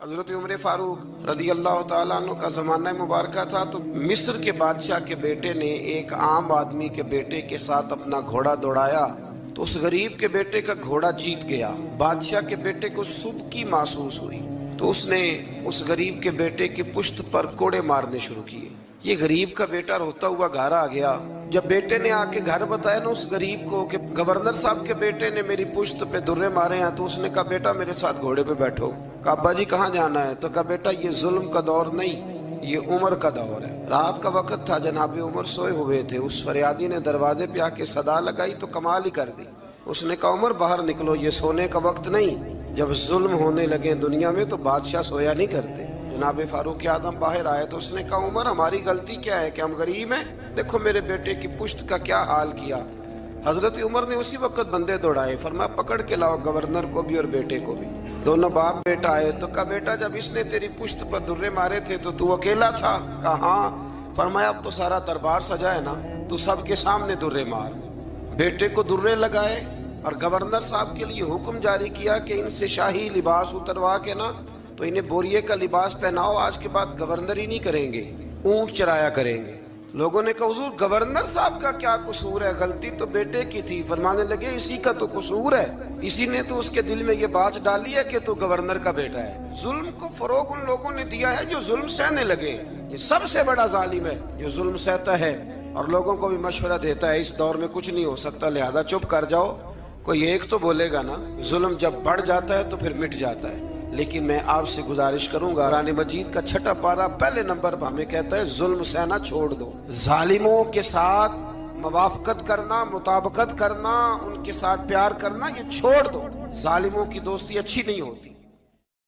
हजरत उमर फारूक रदी अल्लाह तआला अन्हु का ज़माना मुबारक था। तो मिस्र के बादशाह के बेटे ने एक आम आदमी के बेटे के साथ अपना घोड़ा दौड़ाया तो उस गरीब के बेटे का घोड़ा जीत गया। बादशाह के बेटे को सुबकी महसूस हुई तो उसने उस गरीब के बेटे की पुश्त पर कोड़े मारने शुरू किए। ये गरीब का बेटा रोता हुआ घर आ गया। जब बेटे ने आके घर बताया ना उस गरीब को कि गवर्नर साहब के बेटे ने मेरी पुश्त पे दुर्रे मारे हैं, तो उसने कहा बेटा मेरे साथ घोड़े पे बैठो। कहा अब्बा जी कहाँ जाना है? तो कहा बेटा ये जुल्म का दौर नहीं, ये उमर का दौर है। रात का वक्त था, जनाब उमर सोए हुए थे। उस फरियादी ने दरवाजे पे आके सदा लगाई तो कमाल ही कर दी। उसने कहा उमर बाहर निकलो, ये सोने का वक्त नहीं। जब जुल्म होने लगे दुनिया में तो बादशाह सोया नहीं करते। जनाब फारूक आदम बाहर आए तो उसने कहा उमर हमारी गलती क्या है कि हम गरीब हैं? देखो मेरे बेटे की पुश्त का क्या हाल किया। हजरत उमर ने उसी वक्त बंदे दौड़ाए, फरमाया पकड़ के लाओ गवर्नर को भी और बेटे को भी। दोनों बाप बेटा आए तो कहा बेटा जब इसने तेरी पुश्त पर दुर्रे मारे थे तो तू अकेला था? कहा हाँ। फरमाया अब तो सारा दरबार सजा है ना, तू सबके सामने दुर्रे मार। बेटे को दुर्रे लगाए और गवर्नर साहब के लिए हुक्म जारी किया कि इनसे शाही लिबास उतरवा के ना तो इन्हें बोरिये का लिबास पहनाओ, आज के बाद गवर्नर ही नहीं करेंगे, ऊंट चराया करेंगे। लोगों ने कहा हुजूर गवर्नर साहब का क्या कसूर है, गलती तो बेटे की थी। फरमाने लगे इसी का तो कसूर है, इसी ने तो उसके दिल में ये बात डाली है कि तू गवर्नर का बेटा है। जुल्म को फरोग उन लोगों ने दिया है जो जुल्म सहने लगे। ये सबसे बड़ा जालिम है जो जुल्म सहता है और लोगों को भी मशवरा देता है इस दौर में कुछ नहीं हो सकता, लिहाजा चुप कर जाओ। कोई एक तो बोलेगा ना, जुल्म जब बढ़ जाता है तो फिर मिट जाता है। लेकिन मैं आपसे गुजारिश करूंगा, कुरान मजीद का 6 पारा पहले नंबर पर हमें कहता है जुल्म सहना छोड़ दो। जालिमों के साथ मवाफकत करना, मुताबकत करना, उनके साथ प्यार करना ये छोड़ दो। जालिमों की दोस्ती अच्छी नहीं होती।